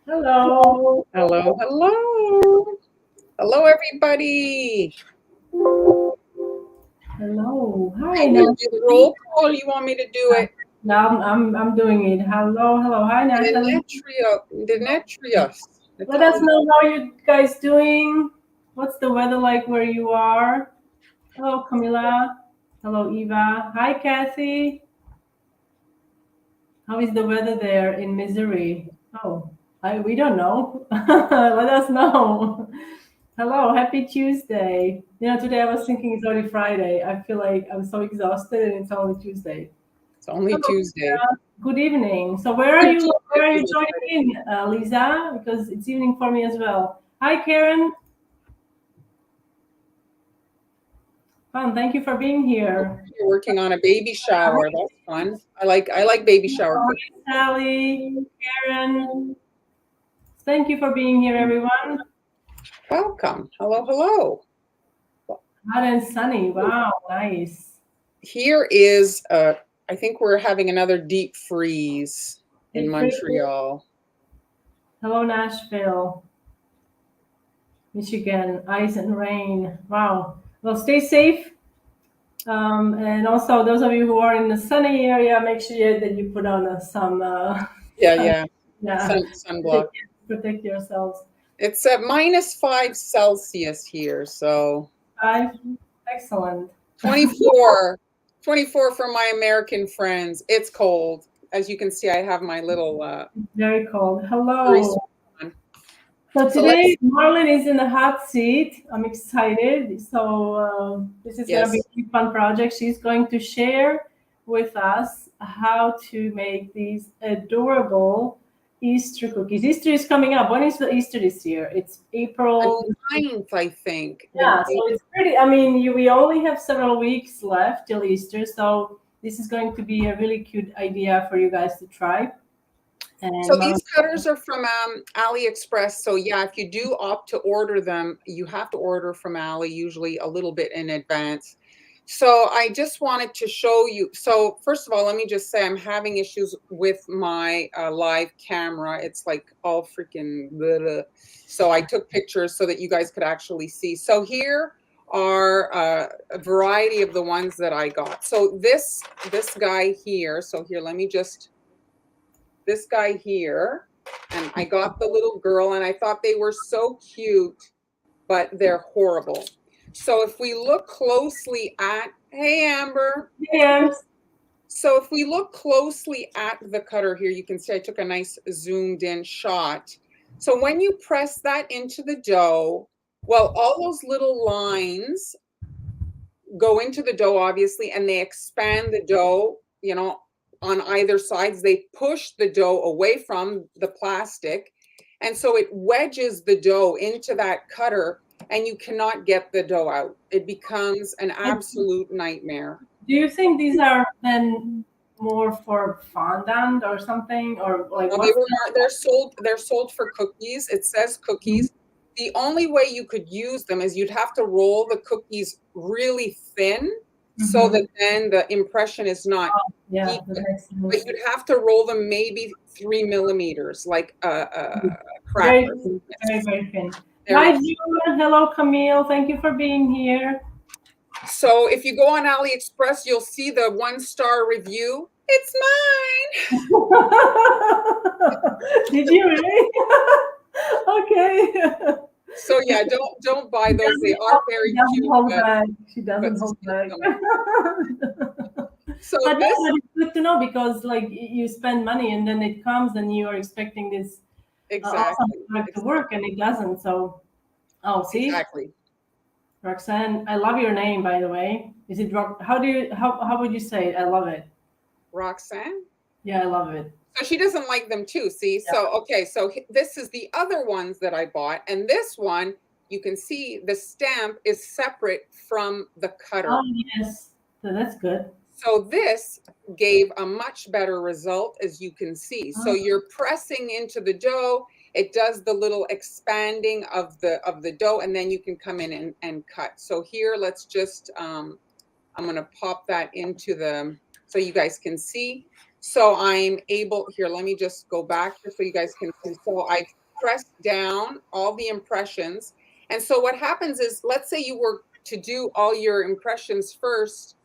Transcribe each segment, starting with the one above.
Hello. Hello, hello. Hello, everybody. Hello. Hi, Want me to do the roll Natalie. call or you want me to do it? Now I'm doing it. Hello, hello. Hi, Natalie. Demetrius. Let us Natalia. know how you guys doing. What's the weather like where you are? Hello, Camila. Hello, Eva. Hi, Kathy. How is the weather there in Missouri? Oh, we don't know. Let us know. Hello, happy Tuesday. Today I was thinking it's already Friday. I feel like I'm so exhausted and it's only Tuesday. It's only Hello, Tuesday. good evening. So where are Good you? Where are you Tuesday. joining in, Lisa? Because it's evening for me as well. Hi, Karen. Fun. Thank you for being here. You're working on a baby shower. That's fun. I like baby shower cookies. Hi, Sally, Karen. Thank you for being here, everyone. Welcome. Hello, hello. Hot and sunny. Wow, nice. Here is I think we're having another deep freeze in Deep freeze. Montreal. Hello, Nashville, Michigan. Ice and rain. Wow. Well, stay safe. And also, those of you who are in the sunny area, make sure that you put on some, Yeah. yeah, Sunblock. protect yourselves. It's at -5 Celsius here, so Five, excellent. 24, 24 for my American friends. It's cold. As you can see, I have my little Very cold. grease Hello. on. So So today, let's, Marlon is in the hot seat. I'm excited. So this is going to be yes. a fun project. She's going to share with us how to make these adorable Easter cookies. Easter is coming up. When is the Easter this year? It's April. The 9th, I think. Yeah, so it's pretty. I mean, we only have several weeks left till Easter, so this is going to be a really cute idea for you guys to try. So And these cutters are from AliExpress. So yeah, if you do opt to order them, you have to order from Ali usually a little bit in advance. So I just wanted to show you. So first of all, let me just say I'm having issues with my live camera. It's like all freaking blah, blah. So I took pictures so that you guys could actually see. So here are a variety of the ones that I got. So this guy here. So here, let me just this guy here, and I got the little girl, and I thought they were so cute, but they're horrible. So if we look closely at, hey Amber. yes, So if we look closely at the cutter here, you can see I took a nice zoomed in shot. So when you press that into the dough, well, all those little lines go into the dough, obviously, and they expand the dough, on either sides. They push the dough away from the plastic. And so it wedges the dough into that cutter, and you cannot get the dough out. It becomes an absolute nightmare. do you think these are then more for fondant or something, or like No, what's they're sold for cookies. It says the? cookies. The only way you could use them is you'd have to roll the cookies really thin so Mhm. that then the impression is not Yeah, deep. that makes But sense. you'd have to roll them maybe 3 millimeters, like a Very cracker. thin, very, very thin. Very. Hi, June. Hello, Camille. Thank you for being here. So if you go on AliExpress, you'll see the 1-star review. It's mine. Did you really? Okay. So yeah, don't buy those. They are very She doesn't cute, hold back. She but doesn't hold still back. don't. So But no, this but it's good to know because like you spend money and then it comes and you are expecting this awesome exactly, product to work and it doesn't. So, oh, see, exactly. Roxanne, I love your name, by the way. Is it how would you say it? I love it. Roxanne. Yeah, I love it. So she doesn't like them too. See, so okay, so this is the other ones that I bought, and this one you can see the stamp is separate from the Oh cutter. yes, so that's good. So this gave a much better result, as you can see. So Mm. you're pressing into the dough. It does the little expanding of the dough, and then you can come in and cut. So here, let's just I'm going to pop that into so you guys can see. So I'm able, here, let me just go back just so you guys can see. So I pressed down all the impressions. And so what happens is, let's say you were to do all your impressions first,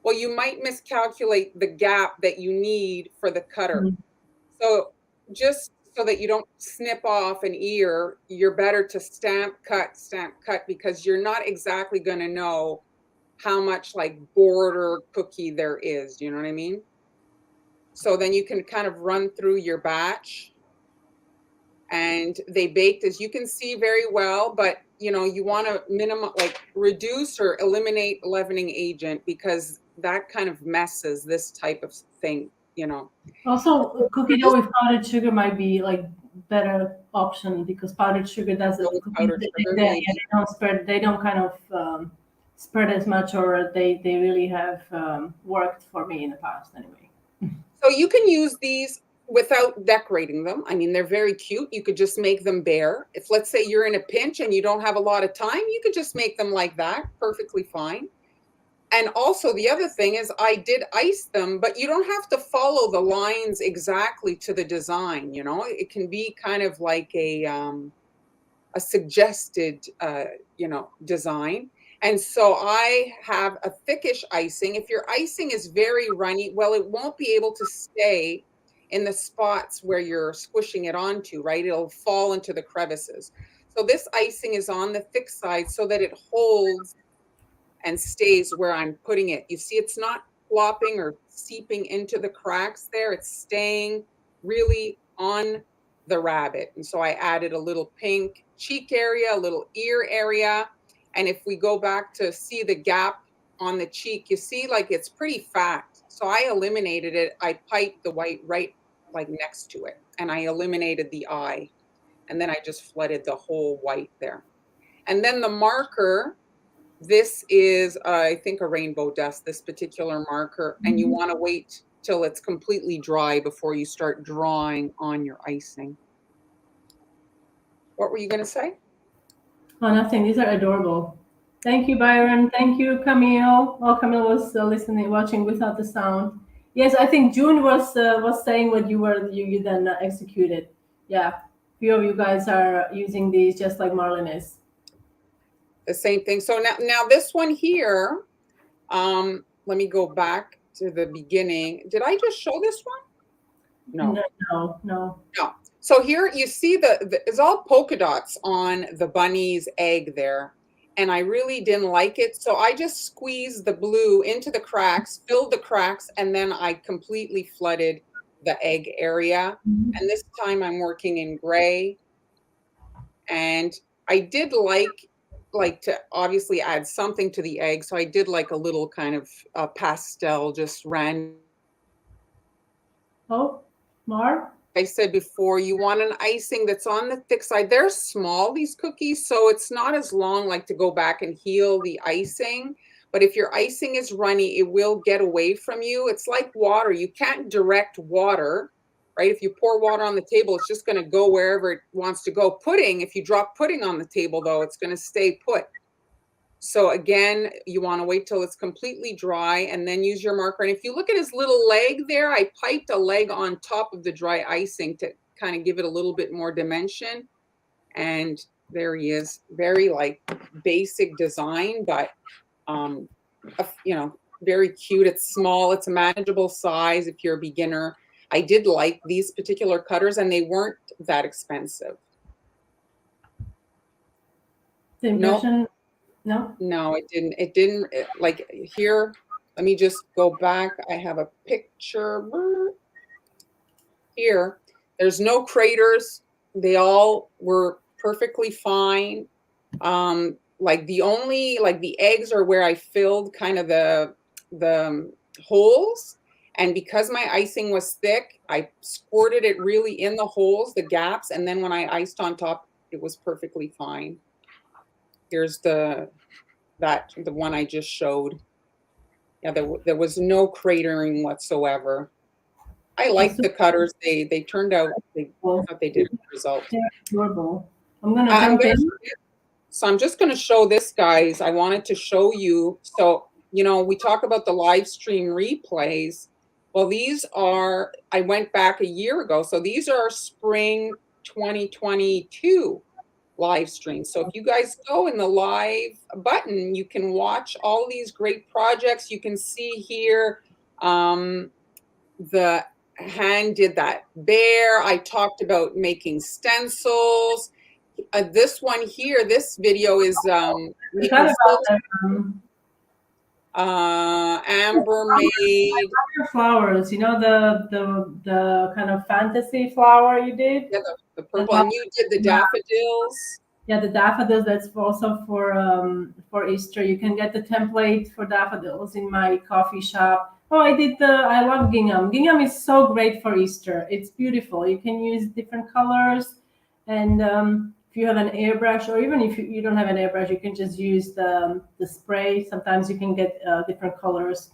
well, you might miscalculate the gap that you need for the cutter. Mhm. So just so that you don't snip off an ear, you're better to stamp, cut, because you're not exactly going to know how much like border cookie there is. Do you know what I mean? So then you can kind of run through your batch, and they baked, as you can see, very well, but you know, you want to minimum, like reduce or eliminate leavening agent, because that kind of messes this type of thing, you know. Also, cookie dough with powdered sugar might be like better option because powdered sugar does Go it. with Cookies powdered they, sugar, they, maybe. yeah, they don't spread. They don't kind of spread as much, or they really have worked for me in the past anyway. So you can use these without decorating them. I mean, they're very cute. You could just make them bare. If, let's say, you're in a pinch and you don't have a lot of time, you could just make them like that, perfectly fine. And also the other thing is I did ice them, but you don't have to follow the lines exactly to the design, you know. It can be kind of like a suggested you know, design. And so I have a thickish icing. If your icing is very runny, well, it won't be able to stay in the spots where you're squishing it onto, right? It'll fall into the crevices. So this icing is on the thick side so that it holds and stays where I'm putting it. You see, it's not flopping or seeping into the cracks there. It's staying really on the rabbit. And so I added a little pink cheek area, a little ear area. And if we go back to see the gap on the cheek, you see like it's pretty fat. So I eliminated it. I piped the white right like next to it, and I eliminated the eye. And then I just flooded the whole white there. And then the marker, this is, I think, a rainbow dust, this particular marker, and you want to wait till it's completely dry before you start drawing on your icing. What were you going to say? Oh, nothing. These are adorable. Thank you, Byron. Thank you, Camille. Oh, Camille was listening, watching without the sound. Yes, I think June was saying what you then executed. Yeah, few of you guys are using these just like Marlon is. The same thing. So now this one here, let me go back to the beginning. Did I just show this one? No. No. No. So here you see it's all polka dots on the bunny's egg there. And I really didn't like it. So I just squeezed the blue into the cracks, filled the cracks, and then I completely flooded the egg area. And this time I'm working in gray. And I did like to obviously add something to the egg. So I did like a little kind of pastel, just random. Oh, Mar? I said before, you want an icing that's on the thick side. They're small, these cookies, so it's not as long like to go back and heal the icing. But if your icing is runny, it will get away from you. It's like water. You can't direct water, right? If you pour water on the table, it's just going to go wherever it wants to go. Pudding, if you drop pudding on the table, though, it's going to stay put. So again, you want to wait till it's completely dry and then use your marker. And if you look at his little leg there, I piped a leg on top of the dry icing to kind of give it a little bit more dimension. And there he is, very like basic design, but you know, very cute. It's small, it's a manageable size if you're a beginner. I did like these particular cutters and they weren't that expensive. The impression? No? No, it didn't. It didn't. Like here, let me just go back. I have a picture here. There's no craters. They all were perfectly fine. Like the only, like the eggs are where I filled kind of the holes. And because my icing was thick, I squirted it really in the holes, the gaps. And then when I iced on top, it was perfectly fine. Here's the one I just showed. Yeah, there was no cratering whatsoever. I like the cutters. They turned out. I thought they did a good result. They're adorable. I'm gonna jump in. So I'm just gonna show this, guys. I wanted to show you. So you know, we talk about the live stream replays. Well, these are, I went back a year ago. So these are spring 2022 live streams. So if you guys go in the live button, you can watch all these great projects. You can see here, the hand did that bear. I talked about making stencils. This one here, this video is making silk. Amber made flowers. You know the kind of fantasy flower you did. Yeah, the purple, and you did the daffodils. Yeah, the daffodils. That's also for Easter. You can get the template for daffodils in my coffee shop. Oh, I love gingham. Gingham is so great for Easter. It's beautiful. You can use different colors, and if you have an airbrush, or even if you don't have an airbrush, you can just use the spray. Sometimes you can get different colors.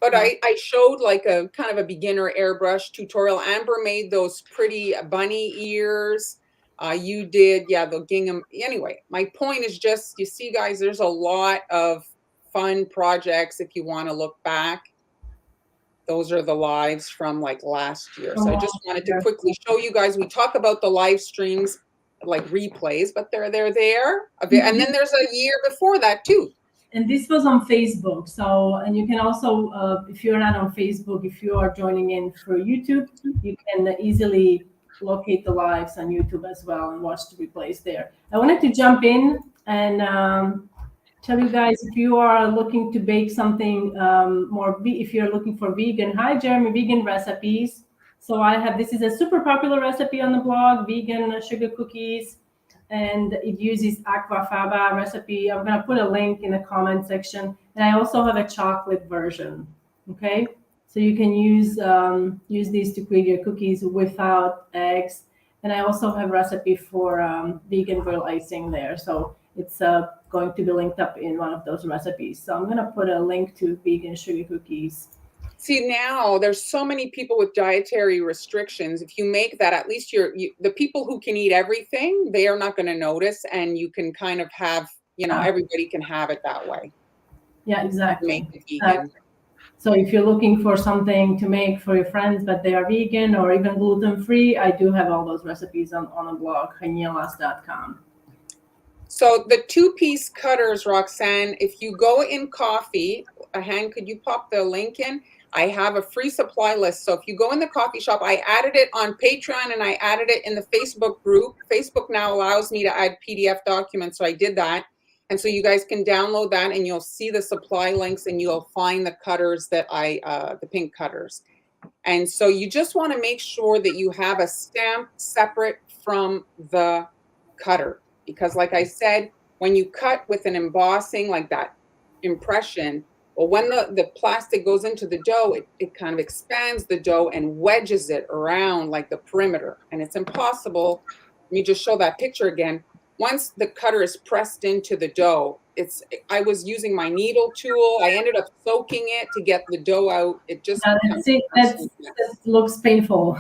But I showed like a kind of a beginner airbrush tutorial. Amber made those pretty bunny ears. You did, yeah, the gingham. Anyway, my point is just, you see, guys, there's a lot of fun projects if you want to look back. Those are the lives from like last year. So I just wanted to quickly show you guys. We talk about the live streams like replays, but they're there. And then there's a year before that too. And this was on Facebook. So, and you can also, if you're not on Facebook, if you are joining in through YouTube, you can easily locate the lives on YouTube as well and watch the replays there. I wanted to jump in and tell you guys, if you are looking to bake something if you're looking for vegan, hi Jeremy, vegan recipes. So this is a super popular recipe on the blog, vegan sugar cookies. And it uses aquafaba recipe. I'm gonna put a link in the comment section. And I also have a chocolate version, okay? So you can use these to create your cookies without eggs. And I also have recipe for vegan grill icing there. So it's going to be linked up in one of those recipes. So I'm gonna put a link to vegan sugar cookies. See, now there's so many people with dietary restrictions. If you make that, at least the people who can eat everything, they are not going to notice, and you can kind of have, everybody can have it that way. Yeah, exactly. Make it vegan. So if you're looking for something to make for your friends, but they are vegan or even gluten-free, I do have all those recipes on the blog, hanielas.com. So the 2-piece cutters, Roxanne, if you go in coffee, could you pop the link in? I have a free supply list. So if you go in the coffee shop, I added it on Patreon and I added it in the Facebook group. Facebook now allows me to add PDF documents. So I did that. And so you guys can download that and you'll see the supply links and you'll find the cutters that the pink cutters. And so you just want to make sure that you have a stamp separate from the cutter. Because like I said, when you cut with an embossing like that impression, well, when the plastic goes into the dough, it kind of expands the dough and wedges it around like the perimeter. And it's impossible. Let me just show that picture again. Once the cutter is pressed into the dough, I was using my needle tool. I ended up soaking it to get the dough out. It just that looks painful.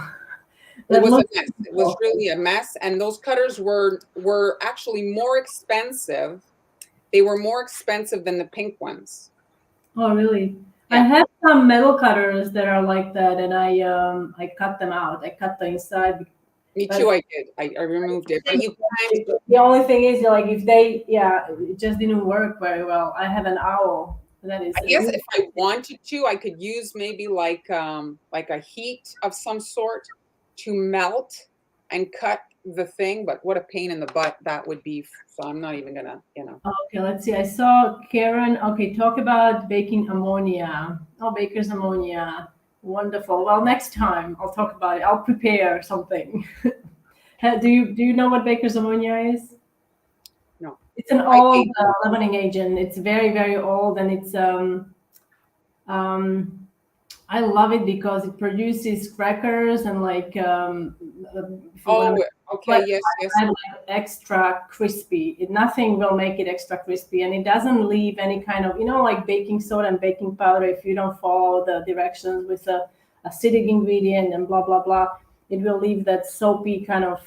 It was a mess. It was really a mess. And those cutters were actually more expensive. They were more expensive than the pink ones. Oh, really? Yeah. I have some metal cutters that are like that, and I cut them out. I cut the inside. Me too. I did. I removed it. But you can't. The only thing is, like, it just didn't work very well. I have an owl. That is. I guess if I wanted to, I could use maybe like a heat of some sort to melt and cut the thing, but what a pain in the butt that would be. So I'm not even gonna, Okay, let's see. I saw Karen. Okay, talk about baking ammonia. Oh, baker's ammonia. Wonderful. Well, next time I'll talk about it. I'll prepare something. Do you know what baker's ammonia is? No. It's an old leavening agent. It's very, very old, and it's I love it because it produces crackers and like okay, yes. Like extra crispy. Nothing will make it extra crispy, and it doesn't leave any kind of, like baking soda and baking powder. If you don't follow the directions with a acidic ingredient and blah blah blah, it will leave that soapy kind of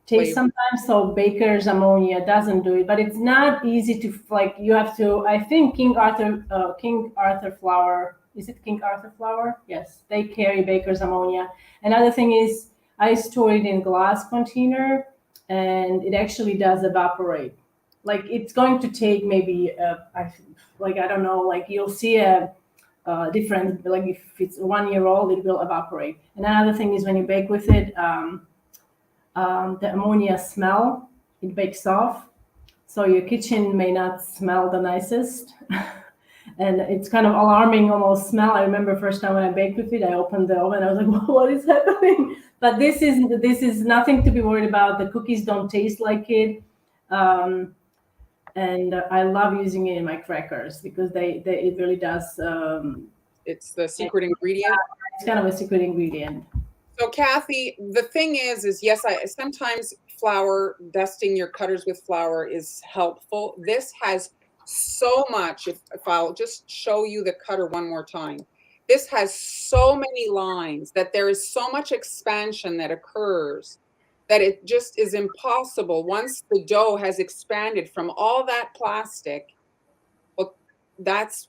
taste sometimes. So baker's ammonia doesn't do it, but it's not easy to, like, you have to. I think King Arthur flour is it King Arthur flour? Yes, they carry baker's ammonia. Another thing is I store it in glass container, and it actually does evaporate. Like it's going to take maybe I don't know, like you'll see a different, like if it's 1 year old, it will evaporate. And another thing is when you bake with it, the ammonia smell, it bakes off. So your kitchen may not smell the nicest. And it's kind of alarming almost smell. I remember first time when I baked with it, I opened the oven, I was like, what is happening? But this is nothing to be worried about. The cookies don't taste like it. And I love using it in my crackers because it really does. It's the secret ingredient. It's kind of a secret ingredient. So Kathy, the thing is yes, I sometimes flour, dusting your cutters with flour is helpful. This has so much. If I'll just show you the cutter one more time, this has so many lines that there is so much expansion that occurs that it just is impossible once the dough has expanded from all that plastic. Well, that's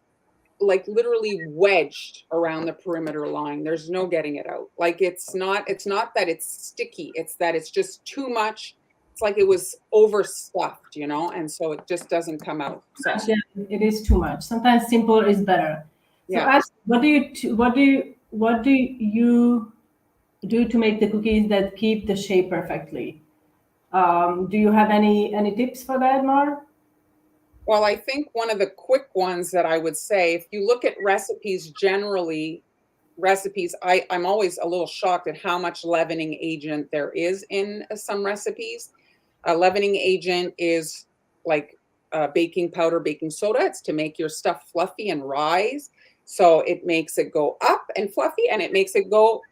like literally wedged around the perimeter line. There's no getting it out. Like it's not that it's sticky, it's that it's just too much. It's like it was overstuffed, and so it just doesn't come out. So Yeah, it is too much. Sometimes simpler is better. So yeah. what do you do to make the cookies that keep the shape perfectly? Do you have any tips for that, Mar? Well, I think one of the quick ones that I would say, if you look at recipes generally, I'm always a little shocked at how much leavening agent there is in some recipes. A leavening agent is like baking powder, baking soda. It's to make your stuff fluffy and rise. So it makes it go up and fluffy, and it makes it go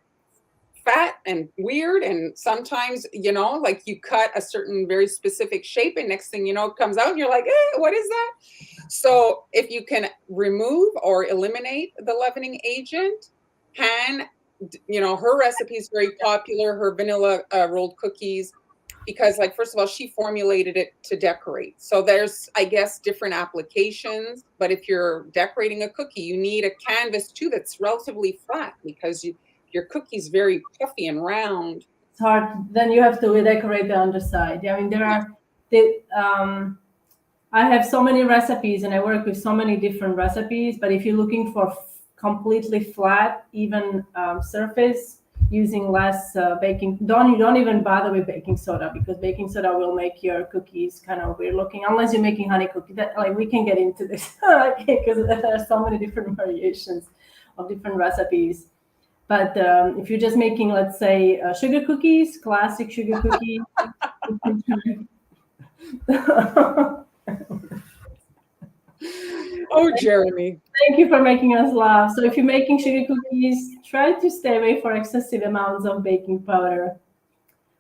fat and weird. And sometimes, like you cut a certain very specific shape, and next thing you know, it comes out and you're like, what is that? So if you can remove or eliminate the leavening agent, her recipe is very popular, her vanilla rolled cookies, because like, first of all, she formulated it to decorate. So there's, I guess, different applications, but if you're decorating a cookie, you need a canvas too that's relatively flat, because your cookie's very puffy and round. It's hard. Then you have to decorate the underside. I mean, I have so many recipes and I work with so many different recipes, but if you're looking for completely flat, even surface, using less baking, don't even bother with baking soda, because baking soda will make your cookies kind of weird looking, unless you're making honey cookie. That, like, we can get into this because there are so many different variations of different recipes. But if you're just making, let's say, sugar cookies, classic sugar cookies. Oh, Jeremy. Thank you for making us laugh. So if you're making sugar cookies, try to stay away for excessive amounts of baking powder.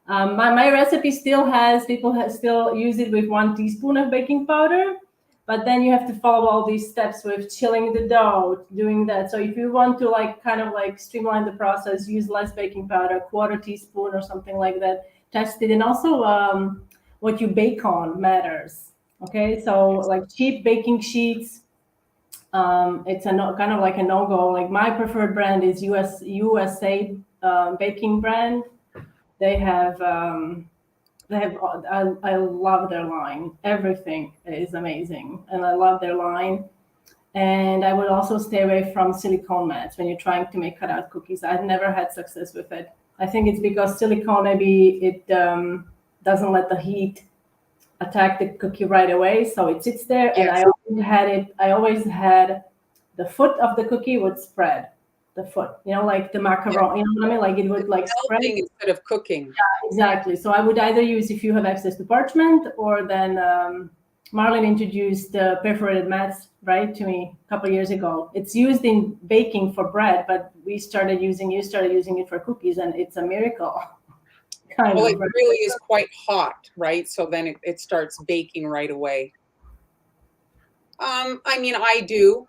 My recipe still has, still use it with 1 teaspoon of baking powder, but then you have to follow all these steps with chilling the dough, doing that. So if you want to kind of streamline the process, use less baking powder, 1/4 teaspoon or something like that. Test it. And also what you bake on matters. Okay, so like cheap baking sheets, it's kind of like a no-go. Like my preferred brand is USA baking brand. They have I love their line. Everything is amazing, and I love their line. And I would also stay away from silicone mats when you're trying to make cutout cookies. I've never had success with it. I think it's because silicone, maybe it doesn't let the heat attack the cookie right away, so it sits there. Yes. And I always had the foot of the cookie would spread. The foot, like the macaron, you know what I mean? Like it would spread instead of cooking. Yeah, exactly. So I would either use, if you have access to parchment, or then Marlene introduced the perforated mats, right, to me a couple of years ago. It's used in baking for bread, but you started using it for cookies, and it's a miracle. Well, it really is quite hot, right? So then it starts baking right away. I mean, I do,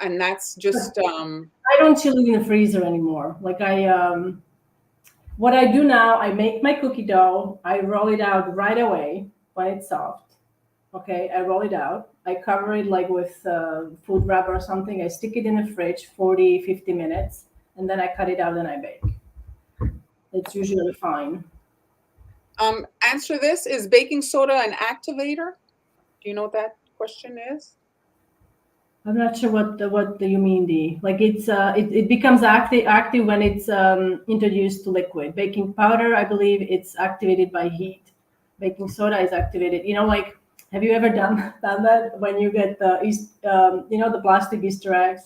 and that's just. I don't chill it in the freezer anymore. Like what I do now, I make my cookie dough, I roll it out right away when it's soft, Okay, I roll it out. I cover it like with food wrap or something. I stick it in the fridge 40, 50 minutes, and then I cut it out and I bake. It's usually fine. Answer this. Is baking soda an activator? Do you know what that question is? I'm not sure what do you mean, D. Like it becomes active when it's introduced to liquid. Baking powder, I believe, it's activated by heat. Baking soda is activated. Like have you ever done that when you get the plastic Easter eggs?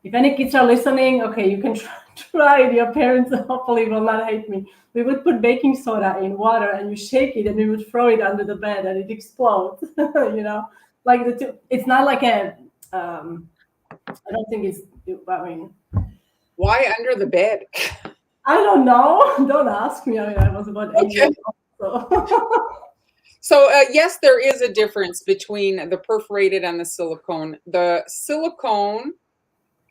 If any kids are listening, okay, you can try it. Your parents hopefully will not hate me. We would put baking soda in water and you shake it and we would throw it under the bed and it explodes. Like it's not like a. I don't think it's. I mean, Why under the bed? I don't know. Don't ask me. I mean, I was about 8 years old. So. So yes, there is a difference between the perforated and the silicone. The silicone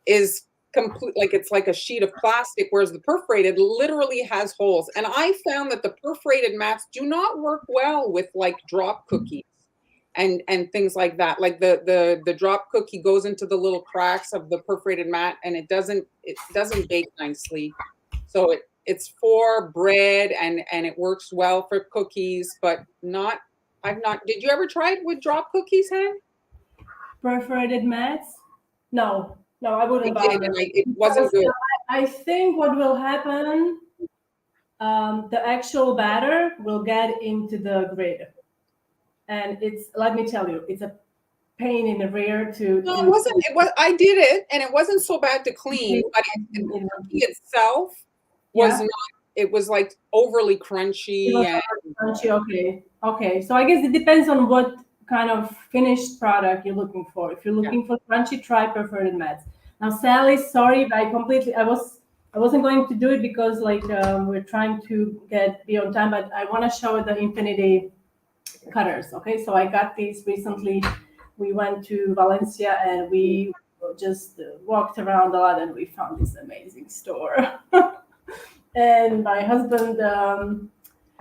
is complete, like it's like a sheet of plastic, whereas the perforated literally has holes. And I found that the perforated mats do not work well with like drop cookies and things like that. Like the drop cookie goes into the little cracks of the perforated mat and it doesn't bake nicely. So it's for bread and it works well for cookies, but not. Did you ever try it with drop cookies, Hen? Perforated mats? No, I wouldn't I buy did, them. and it wasn't good. I think what will happen, the actual batter will get into the grid, and let me tell you, it's a pain in the rear to. No, it wasn't. It was. I did it, and it wasn't so bad to clean, but the cookie itself was not. It was like overly crunchy. Crunchy. Okay. So I guess it depends on what kind of finished product you're looking for. If you're looking for crunchy, try perforated mats. Now, Sally, sorry, but I wasn't going to do it because we're trying to be on time, but I want to show the infinity cutters. Okay, so I got these recently. We went to Valencia and we just walked around a lot and we found this amazing store. And my husband,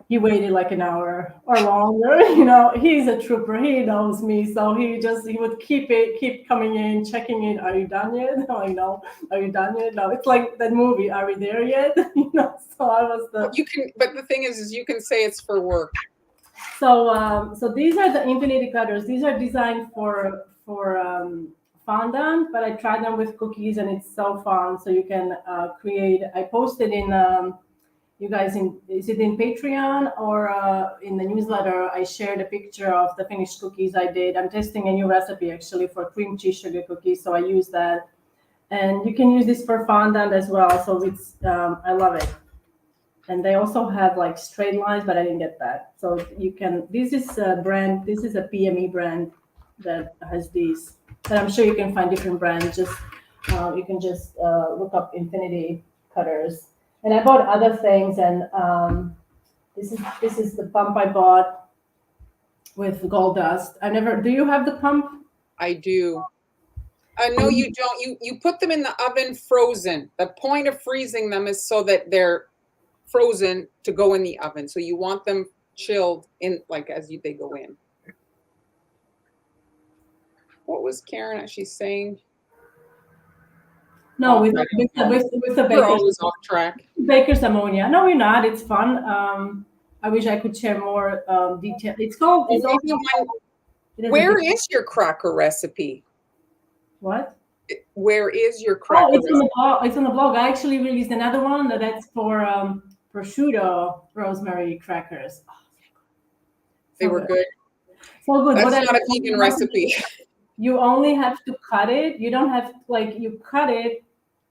he waited like an hour or longer. He's a trooper. He knows me, so he would keep coming in, checking in. Are you done yet? I'm like, no. Are you done yet? No. It's like that movie. Are we there yet? So I was You can, but the thing is you can say it's for work. So these are the infinity cutters. These are designed for fondant, but I tried them with cookies and it's so fun. So you can create. I posted in. You guys, is it in Patreon or in the newsletter? I shared a picture of the finished cookies I did. I'm testing a new recipe actually for cream cheese sugar cookies, so I use that. And you can use this for fondant as well. So it's I love it. And they also have like straight lines, but I didn't get that. So you can. This is a brand. This is a PME brand that has these. But I'm sure you can find different brands. Just you can just look up infinity cutters. And I bought other things, and this is the pump I bought with gold dust. Do you have the pump? I do. No, you don't. You put them in the oven frozen. The point of freezing them is so that they're frozen to go in the oven. So you want them chilled in, like they go in. What was Karen actually saying? No, with the We're always off track. Baker's ammonia. No, we're not. It's fun. I wish I could share more detail. It's called. Where is your cracker recipe? What? Where is your cracker? Oh, it's on the blog. It's on the blog. I actually released another one that's for prosciutto rosemary crackers. Oh, they were good. So good. That's not a vegan recipe. You only have to cut it. You don't have you cut it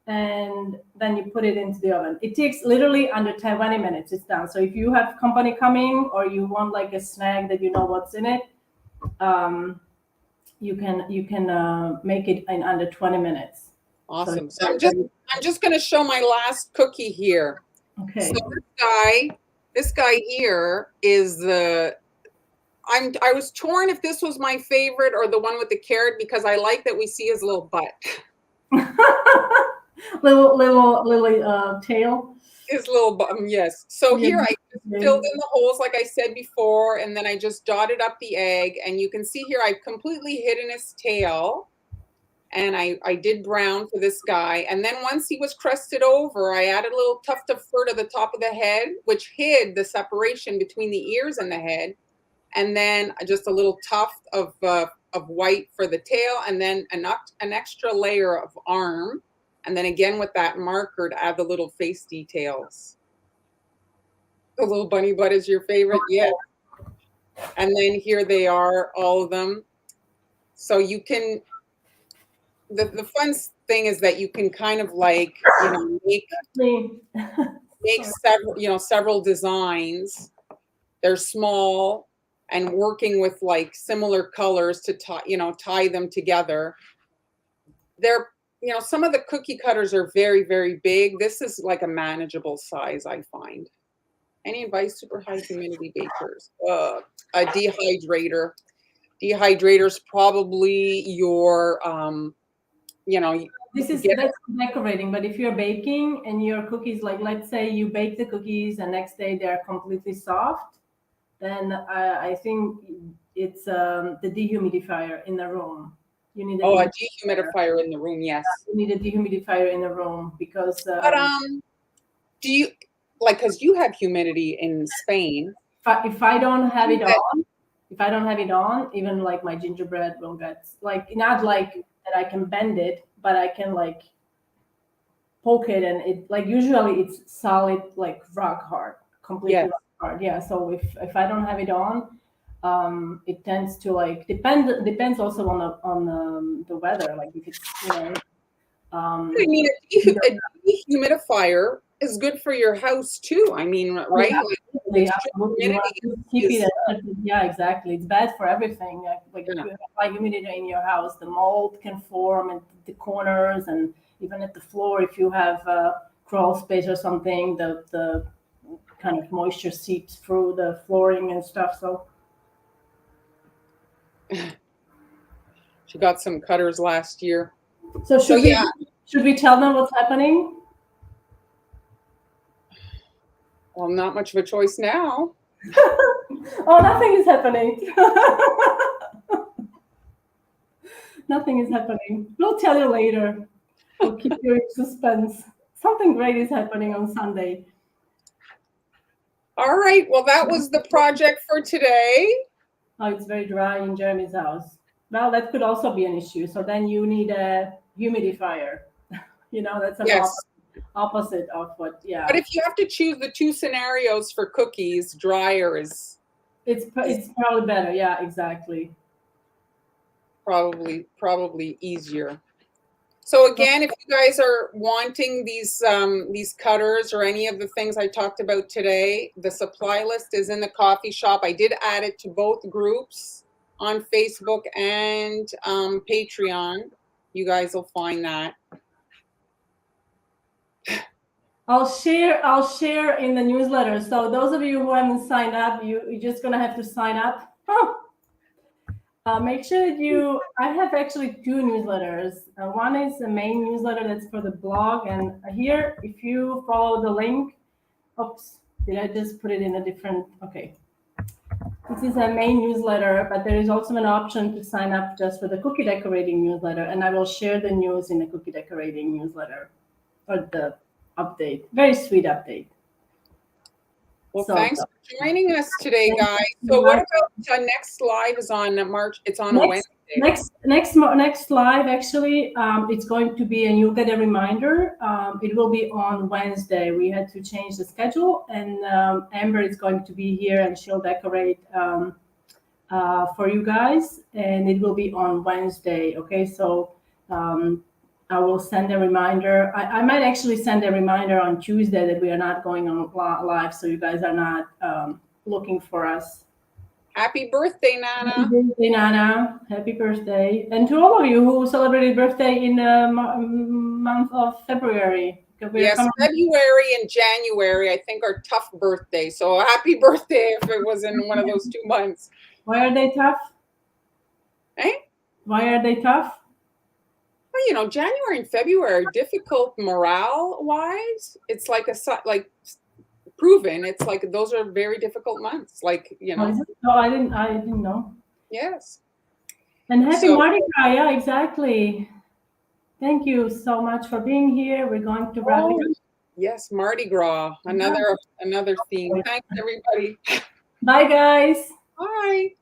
and then you put it into the oven. It takes literally under 20 minutes. It's done. So if you have company coming or you want like a snack that you know what's in it, you can make it in under 20 minutes. Awesome. So I'm just going to show my last cookie here. Okay. So this guy here is the. I was torn if this was my favorite or the one with the carrot because I like that we see his little butt. little tail. His little bum, yes. So Yeah. here I just filled in the holes like I said before, and then I just dotted up the egg. And you can see here I've completely hidden his tail. And I did brown for this guy. And then once he was crusted over, I added a little tuft of fur to the top of the head, which hid the separation between the ears and the head. And then just a little tuft of white for the tail, and then an extra layer of arm. And then again with that marker to add the little face details. The little bunny butt is your favorite? Yes. And then here they are, all of them. So you can, the fun thing is that you can kind of like, make several designs. They're small and working with like similar colors to tie them together. They're, some of the cookie cutters are very, very big. This is like a manageable size, I find. Any advice, super high humidity bakers? A dehydrator. Dehydrator's probably your, that's decorating, but if you're baking and your cookies, like let's say you bake the cookies and next day they're completely soft, then I think it's the dehumidifier in the room. You need a dehumidifier in the room. Yes, you need a dehumidifier in the room because. But do you because you have humidity in Spain? If I don't have it on, even like my gingerbread will get like not like that I can bend it, but I can like poke it, and it like usually it's solid, like rock hard, completely rock hard. Yeah. So if I don't have it on, it tends to like depends also on the weather. Like if it's I mean, a dehumidifier is good for your house too. I mean, right? Yeah, exactly. It's bad for everything. Like if you have high humidity in your house, the mold can form at the corners and even at the floor. If you have crawl space or something, the kind of moisture seeps through the flooring and stuff. So she got some cutters last year. So should we tell them what's happening? Well, not much of a choice now. Oh, nothing is happening. Nothing is happening. We'll tell you later. We'll keep you in suspense. Something great is happening on Sunday. All right. Well, that was the project for today. Oh, it's very dry in Jeremy's house. Well, that could also be an issue. So then you need a humidifier. That's an opposite of what, But if you have to choose the two scenarios for cookies, drier is... It's probably better. Yeah, exactly. Probably easier. So again, if you guys are wanting these cutters or any of the things I talked about today, the supply list is in the coffee shop. I did add it to both groups on Facebook and Patreon. You guys will find that. I'll share in the newsletter. So those of you who haven't signed up, you're just gonna have to sign up. Make sure that I have actually two newsletters. One is the main newsletter that's for the blog, and here, if you follow the link, oops, did I just put it in a different? Okay. This is a main newsletter, but there is also an option to sign up just for the cookie decorating newsletter, and I will share the news in the cookie decorating newsletter, or the update. Very sweet update. Well, thanks for joining us today, guys. So what about next live is on March? It's on a Wednesday. Next live, actually, it's going to be, and you'll get a reminder. It will be on Wednesday. We had to change the schedule, and Amber is going to be here, and she'll decorate for you guys, and it will be on Wednesday. Okay, so I will send a reminder. I might actually send a reminder on Tuesday that we are not going on live, so you guys are not looking for us. Happy birthday, Nana. Happy birthday, Nana. Happy birthday. And to all of you who celebrated birthday in the month of February. Yes, February and January, I think, are tough birthdays. So happy birthday if it was in one of those 2 months. Why are they tough? Eh? Why are they tough? Well, you know, January and February are difficult morale-wise. It's like like proven. It's like those are very difficult months. Like, you Oh, know, is it? Oh, I didn't know. yes. And happy So, Mardi Gras, yeah, exactly. Thank you so much for being here. We're going to wrap it oh, up. yes, Mardi Gras, another theme. Thanks, everybody. Bye, guys. Bye.